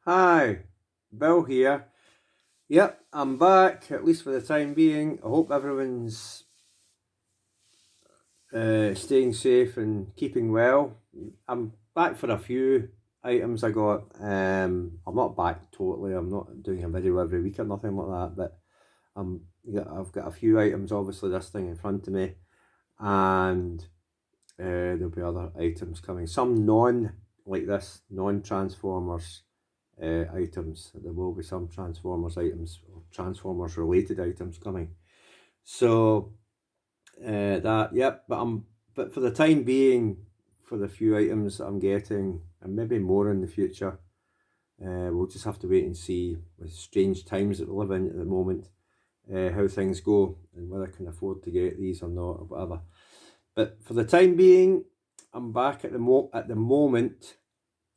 Hi, Bill here. Yep, I'm back, at least for the time being. I hope everyone's staying safe and keeping well. I'm back for a few items I got. I'm not back totally, I'm not doing a video every week or nothing like that, but I've got a few items, obviously this thing in front of me, and there'll be other items coming. Some like this, non-Transformers items. There will be some Transformers items or Transformers related items coming. So but for the time being, for the few items that I'm getting, and maybe more in the future, we'll just have to wait and see with strange times that we live in at the moment, how things go and whether I can afford to get these or not or whatever. But for the time being, I'm back at the moment,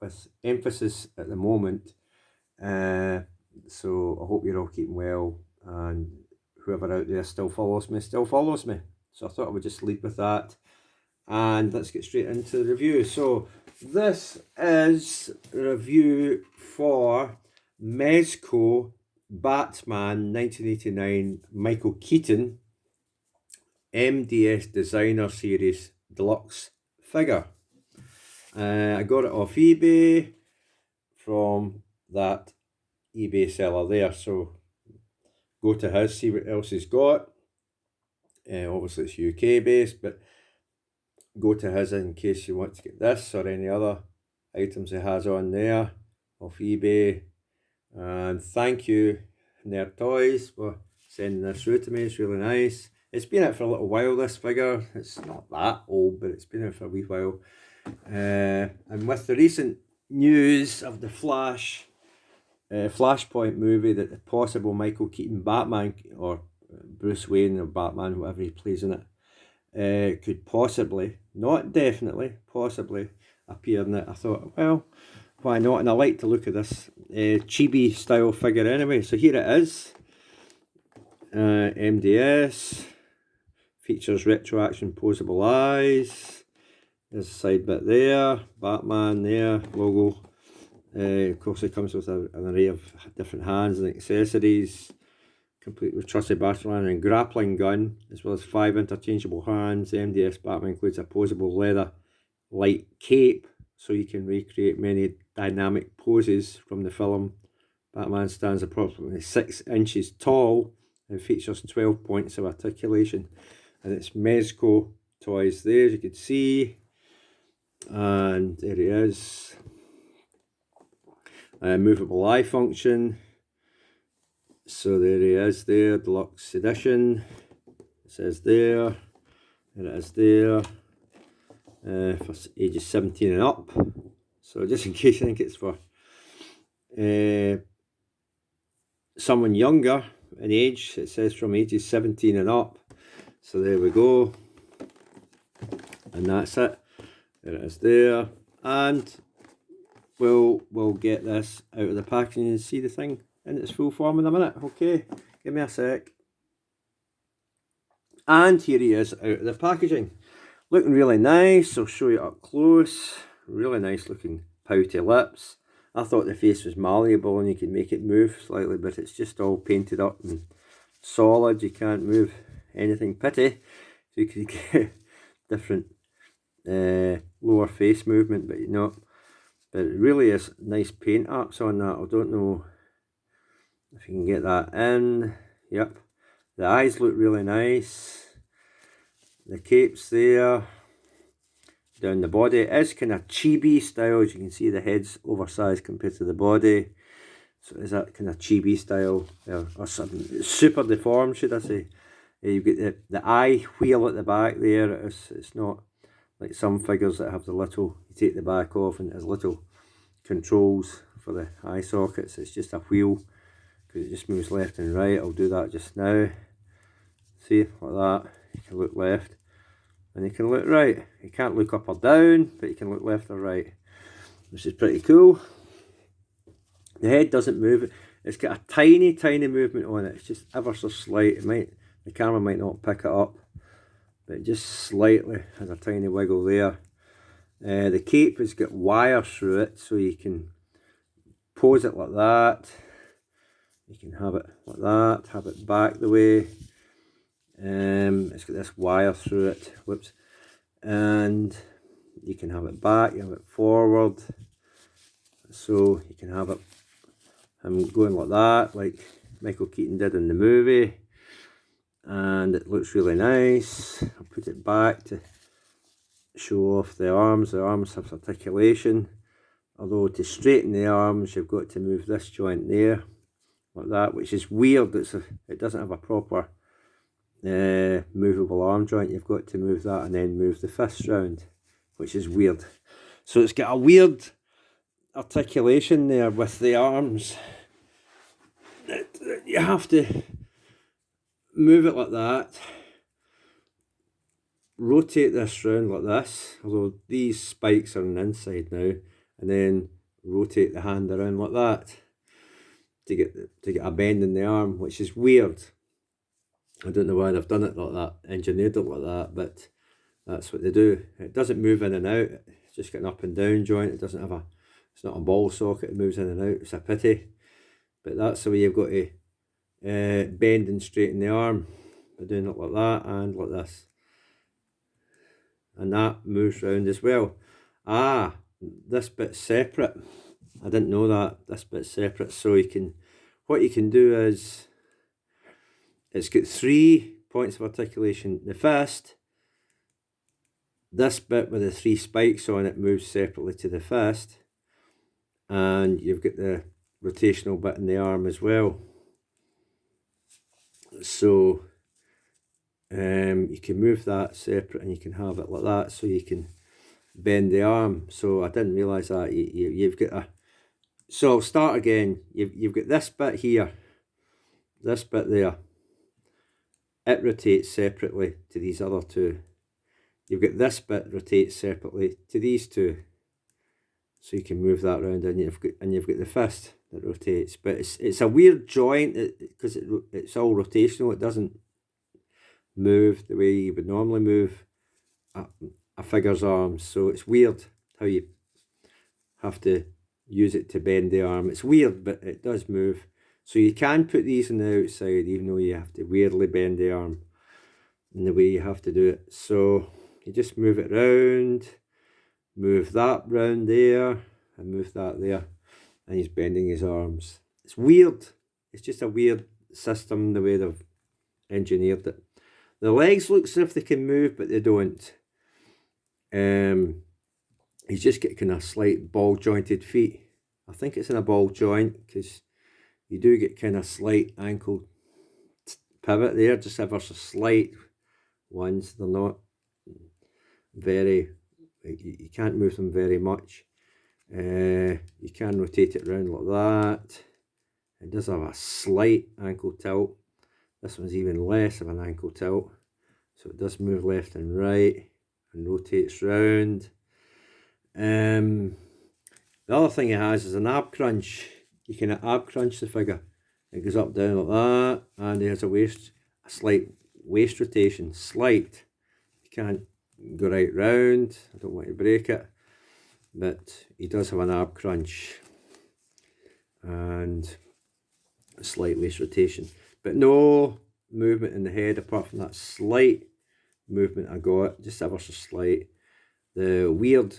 with emphasis at the moment. So I hope you're all keeping well, and whoever out there still follows me. So I thought I would just lead with that, and let's get straight into the review. So this is a review for Mezco Batman 1989 Michael Keaton MDS Designer Series Deluxe figure. I got it off eBay from that eBay seller there, so go to his, see what else he's got. Obviously it's UK based, but go to his in case you want to get this or any other items he has on there off eBay. And thank you, Nerd Toys, for sending this through to me. It's really nice. It's been out for a little while, this figure. It's not that old, but it's been out for a wee while. And with the recent news of the Flashpoint movie, that the possible Michael Keaton Batman, or Bruce Wayne or Batman, whatever he plays in it, could possibly, not definitely, possibly appear in it, I thought, well, why not? And I like the look of this chibi style figure anyway. So here it is. MDS. Features retroaction posable eyes. There's a side bit there. Batman there. Logo. Of course it comes with an array of different hands and accessories. Complete with trusted battle line and grappling gun, as well as 5 interchangeable hands. The MDS Batman includes a posable leather light cape, so you can recreate many dynamic poses from the film. Batman stands approximately 6 inches tall and features 12 points of articulation. And it's Mezco toys there, as you can see. And there he is. Movable eye function. So there he is there, Deluxe Edition. It says there. There it is there. For ages 17 and up. So just in case you think it's for someone younger in age, it says from ages 17 and up. So there we go. And that's it. There it is there. And we'll get this out of the packaging and see the thing in its full form in a minute. Okay, give me a sec. And here he is out of the packaging. Looking really nice. I'll show you up close. Really nice looking pouty lips. I thought the face was malleable and you could make it move slightly, but it's just all painted up and solid. You can't move anything pitty. So you could get different lower face movement, but not. But it really is nice paint apps on that. I don't know if you can get that in. Yep. The eyes look really nice. The cape's there. Down the body. It is kind of chibi style. As you can see, the head's oversized compared to the body. So is that kind of chibi style? Or something. Super deformed, should I say. You've got the eye wheel at the back there. It's not like some figures that have the little, you take the back off and there's little controls for the eye sockets. It's just a wheel because it just moves left and right. I'll do that just now. See, like that. You can look left and you can look right. You can't look up or down, but you can look left or right, which is pretty cool. The head doesn't move. It's got a tiny movement on it. It's just ever so slight. The camera might not pick it up, but just slightly has a tiny wiggle there. The cape has got wires through it, so you can pose it like that. You can have it like that, have it back the way. It's got this wire through it, whoops, and you can have it back, you have it forward, so you can have it going like that, like Michael Keaton did in the movie, and it looks really nice. I'll put it back to show off the arms. The arms have articulation, although to straighten the arms you've got to move this joint there, like that, which is weird. It doesn't have a proper movable arm joint. You've got to move that and then move the fists round, which is weird. So it's got a weird articulation there with the arms. You have to move it like that, rotate this round like this, although these spikes are on the inside now, and then rotate the hand around like that to get a bend in the arm, which is weird. I don't know why they've done it like that, engineered it like that, but that's what they do. It doesn't move in and out. It's just got an up and down joint. It doesn't have it's not a ball socket. It moves in and out. It's a pity, but that's the way you've got to bend and straighten the arm, by doing it like that and like this, and that moves round as well. This bit's separate. I didn't know that. This bit's separate, so what you can do is, it's got 3 points of articulation. The first, this bit with the 3 spikes on it, moves separately to the first, and you've got the rotational bit in the arm as well. So you can move that separate, and you can have it like that, so you can bend the arm. So I didn't realise that. You've got so I'll start again. You've got this bit here, this bit there. It rotates separately to these other 2. You've got this bit rotates separately to these 2, so you can move that around, and you've got the fist that rotates. But it's a weird joint because it's all rotational. It doesn't move the way you would normally move a figure's arms. So it's weird how you have to use it to bend the arm. It's weird, but it does move. So you can put these on the outside, even though you have to weirdly bend the arm in the way you have to do it. So you just move it round, move that round there, and move that there, and he's bending his arms. It's weird. It's just a weird system, the way they've engineered it. The legs look as if they can move, but they don't. He's just got kind of slight ball jointed feet. I think it's in a ball joint, because you do get kind of slight ankle pivot there, just ever so slight ones. They're not very, you can't move them very much. You can rotate it around like that. It does have a slight ankle tilt. This one's even less of an ankle tilt, so it does move left and right and rotates round. The other thing it has is an ab crunch. You can ab crunch the figure. It goes up, down like that, and it has a slight waist rotation. Slight. You can't go right round. I don't want to break it, but he does have an ab crunch and a slight waist rotation, but no movement in the head apart from that slight movement I got, just ever so slight. The weird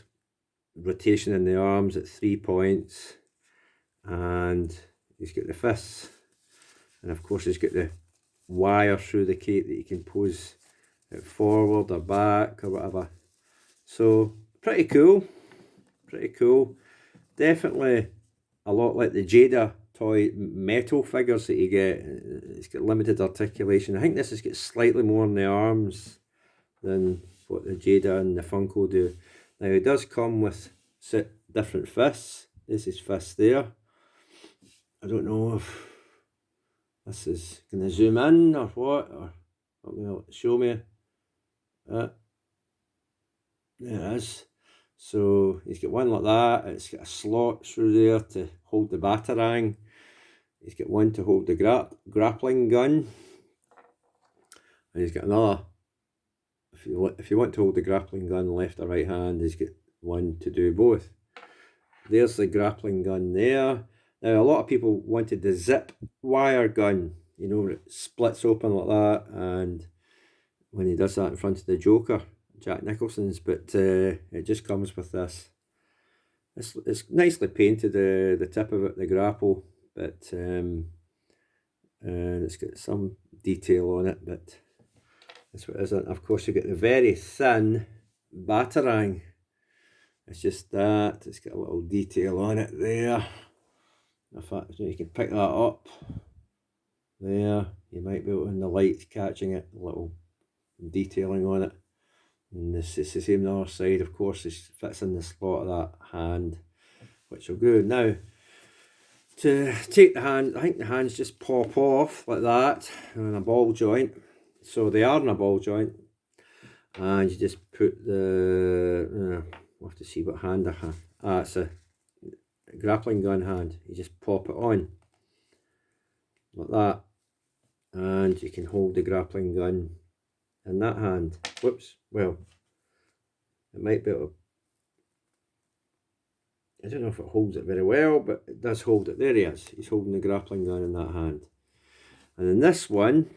rotation in the arms at 3 points, and he's got the fists, and of course he's got the wire through the cape that you can pose it forward or back or whatever. So pretty cool, pretty cool. Definitely a lot like the Jada toy metal figures that you get. It's got limited articulation. I think this has got slightly more in the arms than what the Jada and the Funko do. Now it does come with different fists. This is fist there. I don't know if this is going to zoom in or what, or will show me. There it is. So he's got one like that. It's got a slot through there to hold the batarang. He's got one to hold the grappling gun, and he's got another. If you want to hold the grappling gun left or right hand, he's got one to do both. There's the grappling gun there, Now, a lot of people wanted the zip wire gun, you know, it splits open like that, and when he does that in front of the Joker, Jack Nicholson's, but it just comes with this. It's nicely painted, the tip of it, the grapple, but and it's got some detail on it, but that's what it is. And of course, you get the very thin batarang. It's just that, it's got a little detail on it there. In fact, you can pick that up there. You might be able, in the light, catching it, a little detailing on it. And it's the same on the other side, of course. It fits in the slot of that hand, which will go. Now, to take the hand, I think the hands just pop off like that in a ball joint. So they are in a ball joint, and you just put the, we'll have to see what hand I have. It's a grappling gun hand. You just pop it on like that, and you can hold the grappling gun in that hand. Whoops, well, it might be able to, I don't know if it holds it very well, but it does hold it. There he is. He's holding the grappling gun in that hand. And then this one,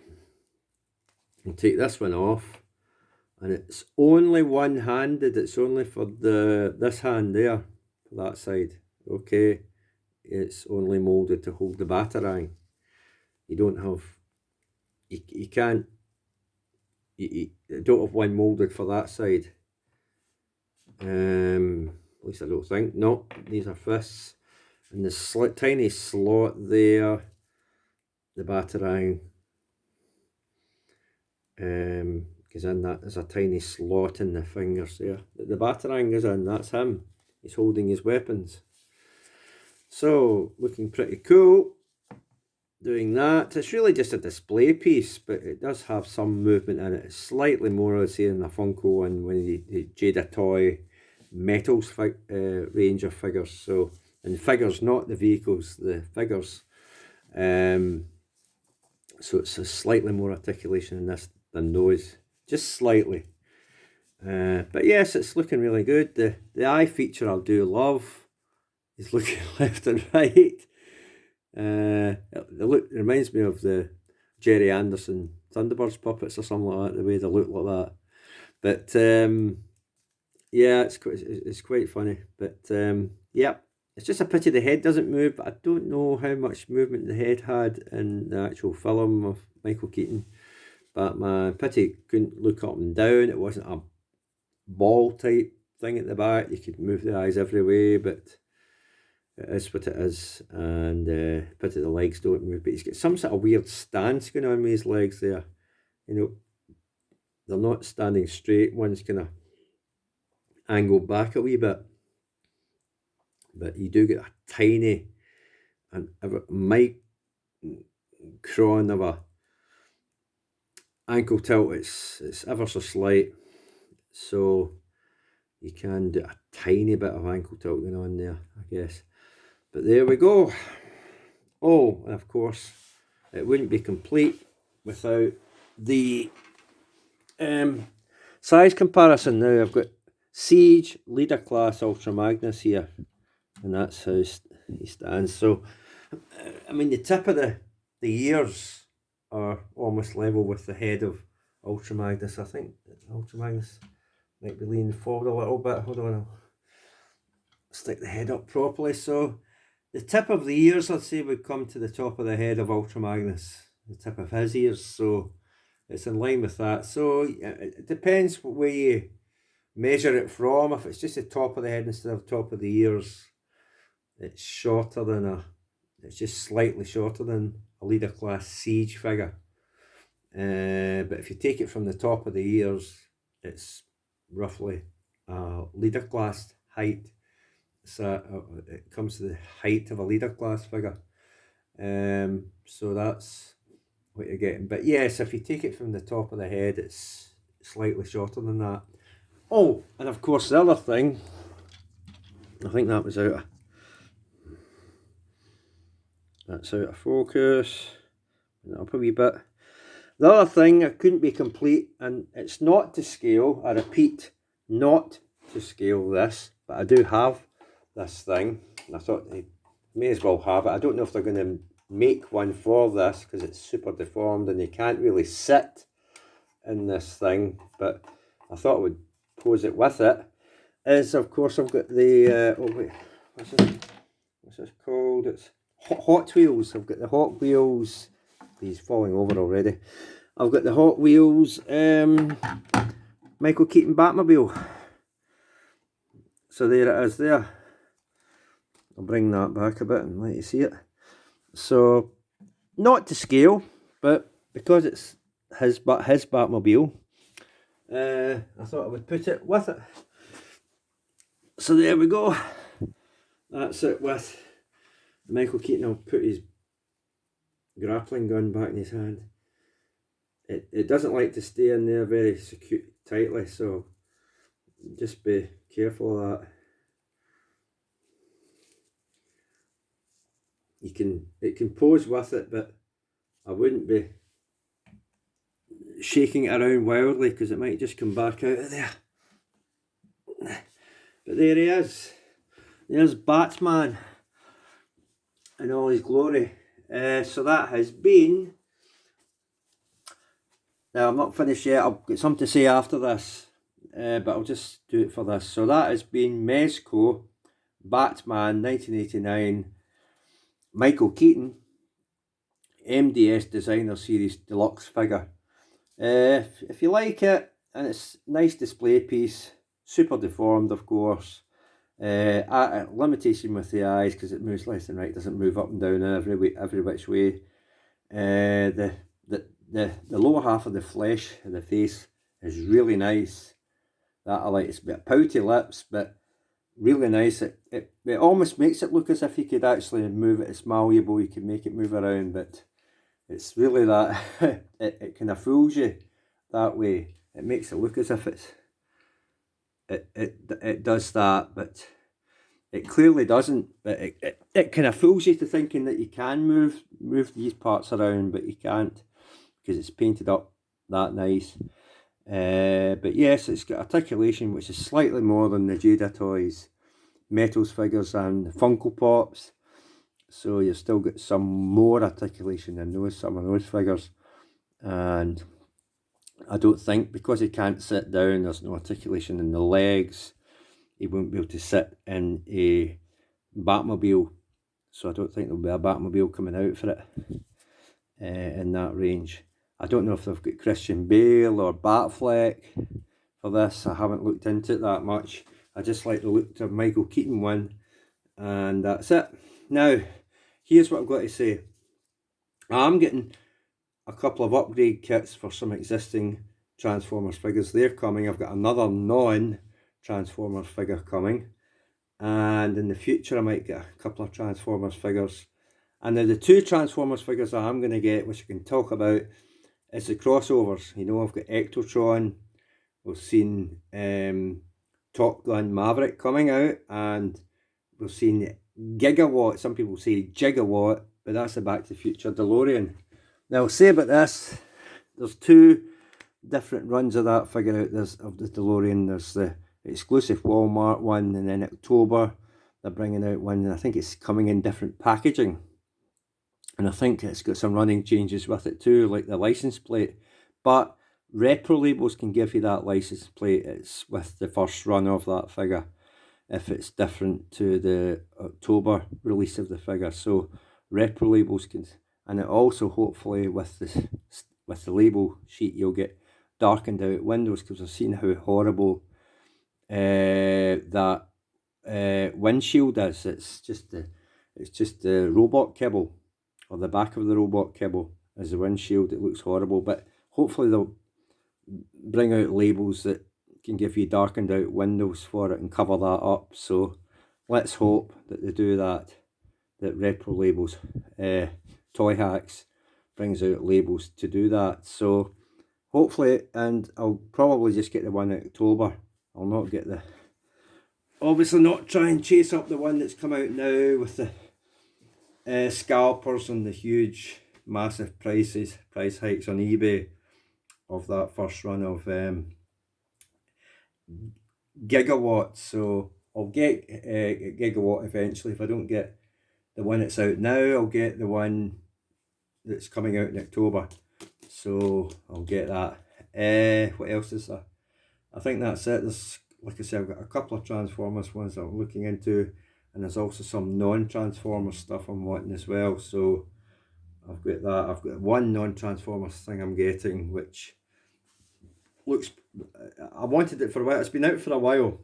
I'll take this one off, and it's only one-handed. It's only for this hand there, for that side. Okay, it's only moulded to hold the batarang. You don't have, you can't, you don't have one moulded for that side. At least I don't think. No, these are fists. And the tiny slot there, the batarang goes in that. There's a tiny slot in the fingers there. The batarang goes in, that's him. He's holding his weapons. So, looking pretty cool. Doing that. It's really just a display piece, but it does have some movement in it. It's slightly more, I'd say, than the Funko and when the Jada Toy metals range of figures. So, and figures, not the vehicles, the figures. So it's a slightly more articulation in this than those, just slightly. But yes, it's looking really good. The eye feature I do love. He's looking left and right. It reminds me of the Jerry Anderson Thunderbirds puppets or something like that, the way they look like that. But yeah, it's quite funny. But yeah, it's just a pity the head doesn't move. But I don't know how much movement the head had in the actual film of Michael Keaton. Batman, pity couldn't look up and down. It wasn't a ball type thing at the back. You could move the eyes every way, but it is what it is. And pity the legs don't move. But he's got some sort of weird stance going on with his legs there. You know, they're not standing straight. One's kind of angled back a wee bit. But you do get a tiny and micron of a ankle tilt. It's ever so slight, so you can do a tiny bit of ankle tilt going on there, I guess. But there we go. Oh, and of course, it wouldn't be complete without the size comparison. Now I've got Siege Leader Class Ultra Magnus here, and that's how he stands. So, I mean, the tip of the ears are almost level with the head of Ultra Magnus. I think Ultra Magnus might be leaning forward a little bit. Hold on, I'll stick the head up properly. So the tip of the ears, I'd say, would come to the top of the head of Ultra Magnus, the tip of his ears. So it's in line with that. So it depends where you measure it from. If it's just the top of the head instead of the top of the ears, it's shorter than it's just slightly shorter than a Leader Class Siege figure. But if you take it from the top of the ears, it's roughly Leader Class height. So it comes to the height of a Leader Class figure. So that's what you're getting. But yes, if you take it from the top of the head, it's slightly shorter than that. Oh, and of course the other thing, I think that was that's out of focus. Up a wee bit. The other thing, it couldn't be complete, and it's not to scale. I repeat, not to scale this, but I do have this thing, and I thought may as well have it. I don't know if they're going to make one for this because it's super deformed and you can't really sit in this thing, but I thought I would pose it with it. Is of course I've got the oh wait, what's this called? It's Hot Wheels. I've got the Hot Wheels. He's falling over already. I've got the Hot Wheels Michael Keaton Batmobile. So there it is there. I'll bring that back a bit and let you see it. So, not to scale, but because it's his Batmobile, I thought I would put it with it. So there we go. That's it with Michael Keaton. I'll put his grappling gun back in his hand. It doesn't like to stay in there very tightly, so just be careful of that. It can pose with it, but I wouldn't be shaking it around wildly because it might just come back out of there. But there he is. There's Batman in all his glory. So that has been... Now I'm not finished yet. I've got something to say after this, but I'll just do it for this. So that has been Mezco Batman 1989 Michael Keaton MDS Designer Series Deluxe figure. If you like it, and it's a nice display piece, super deformed of course, limitation with the eyes because it moves left and right, doesn't move up and down every which way. The lower half of the flesh of the face is really nice. That I like. It's a bit pouty lips, but really nice. It almost makes it look as if you could actually move it. It's malleable, you can make it move around, but it's really that it kind of fools you that way. It makes it look as if it does that, but it clearly doesn't. But it kind of fools you to thinking that you can move these parts around, but you can't because it's painted up that nice. But yes, it's got articulation which is slightly more than the Judah Toys Metals figures and Funko Pops. So you've still got some more articulation than some of those figures. And I don't think, because he can't sit down, there's no articulation in the legs, he won't be able to sit in a Batmobile. So I don't think there'll be a Batmobile coming out for it in that range. I don't know if they've got Christian Bale or Batfleck for this. I haven't looked into it that much. I just like the look of Michael Keaton one, and that's it. Now, here's what I've got to say. I'm getting a couple of upgrade kits for some existing Transformers figures. They're coming. I've got another non-Transformers figure coming, and in the future I might get a couple of Transformers figures. And now the two Transformers figures that I'm going to get, which I can talk about, is the crossovers. You know, I've got Ectotron. We've seen Top Gun Maverick coming out, and we've seen Gigawatt. Some people say Gigawatt, but that's the Back to the Future DeLorean. Now I'll say about this, there's two different runs of that figure out. There's of the DeLorean. There's the exclusive Walmart one, and then October they're bringing out one, and I think it's coming in different packaging. And I think it's got some running changes with it too, like the license plate. But repro labels can give you that license plate. It's with the first run of that figure, if it's different to the October release of the figure. So repro labels can, and it also hopefully with the label sheet you'll get darkened out windows, because I've seen how horrible that windshield is. It's just the robot kibble, or the back of the robot kibble as the windshield. It looks horrible, but hopefully they'll bring out labels that can give you darkened out windows for it and cover that up. So let's hope that they do that, that repro labels, Toy Hacks brings out labels to do that. So hopefully, and I'll probably just get the one in October. I'll not get the, obviously not try and chase up the one that's come out now with the scalpers and the huge massive price hikes on eBay of that first run of Gigawatt. So I'll get Gigawatt eventually if I don't get the one that's out now, I'll get the one that's coming out in October. So I'll get that. What else is there? I think that's it. There's, like I said, I've got a couple of Transformers ones that I'm looking into, and there's also some non-Transformers stuff I'm wanting as well. So I've got that. I've got one non-Transformers thing I'm getting, which looks, I wanted it for a while. It's been out for a while,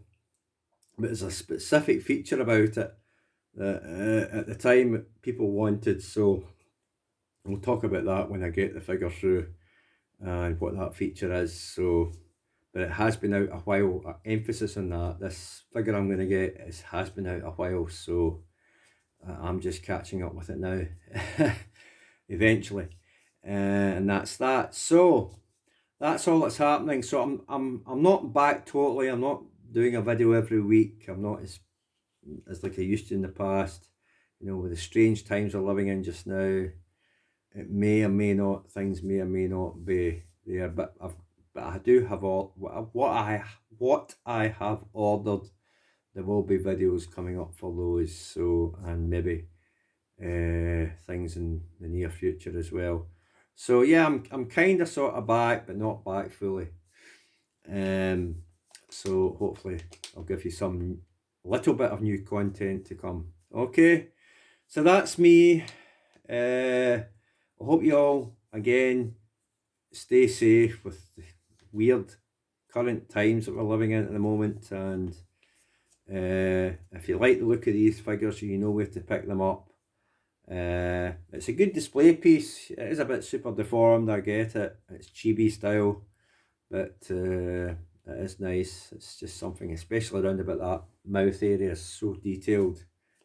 but there's a specific feature about it that at the time people wanted. So we'll talk about that when I get the figure through and what that feature is. So, but it has been out a while. Emphasis on that. This figure I'm going to get has been out a while, so I'm just catching up with it now. Eventually, and that's that. So that's all that's happening. So I'm not back totally. I'm not doing a video every week. I'm not as like I used to in the past. You know, with the strange times we're living in just now, it may or may not, things may or may not be there. But I do have all what I have ordered. There will be videos coming up for those. So, and maybe things in the near future as well. So yeah, I'm kind of sort of back, but not back fully. So hopefully I'll give you some little bit of new content to come. Okay, so that's me. I hope you all again stay safe with the weird current times that we're living in at the moment, and if you like the look of these figures, you know where to pick them up. It's a good display piece. It is a bit super deformed, I get it. It's chibi style, but it is nice. It's just something, especially around about that mouth area, is so detailed.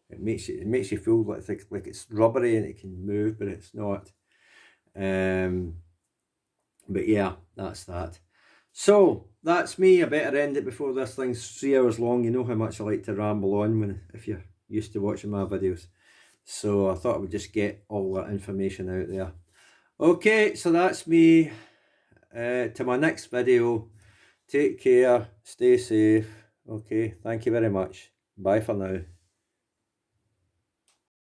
It makes you feel like it's rubbery and it can move, but it's not. But yeah, that's that. So that's me. I better end it before this thing's 3 hours long. You know how much I like to ramble on if you're used to watching my videos. So I thought I would just get all that information out there. Okay, so that's me. To my next video. Take care. Stay safe. Okay, thank you very much. Bye for now.